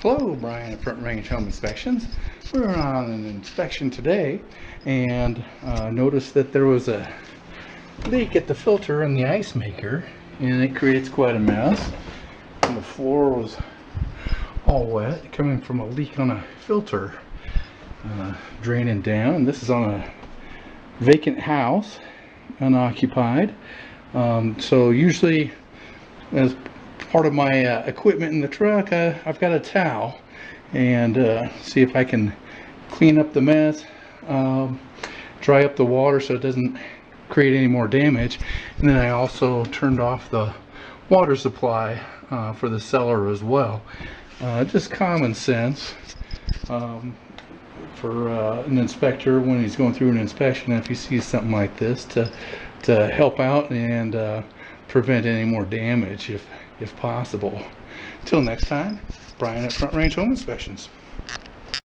Hello, Brian at Front Range Home Inspections. We're on an inspection today and noticed that there was a leak at the filter in the ice maker, and it creates quite a mess. And the floor was all wet, coming from a leak on a filter draining down. This is on a vacant house, unoccupied. So usually, as part of my equipment in the truck, I've got a towel, and see if I can clean up the mess, dry up the water so it doesn't create any more damage. And then I also turned off the water supply for the cellar as well. Just common sense for an inspector when he's going through an inspection, if he sees something like this, to help out and prevent any more damage if possible. Until next time, Brian at Front Range Home Inspections.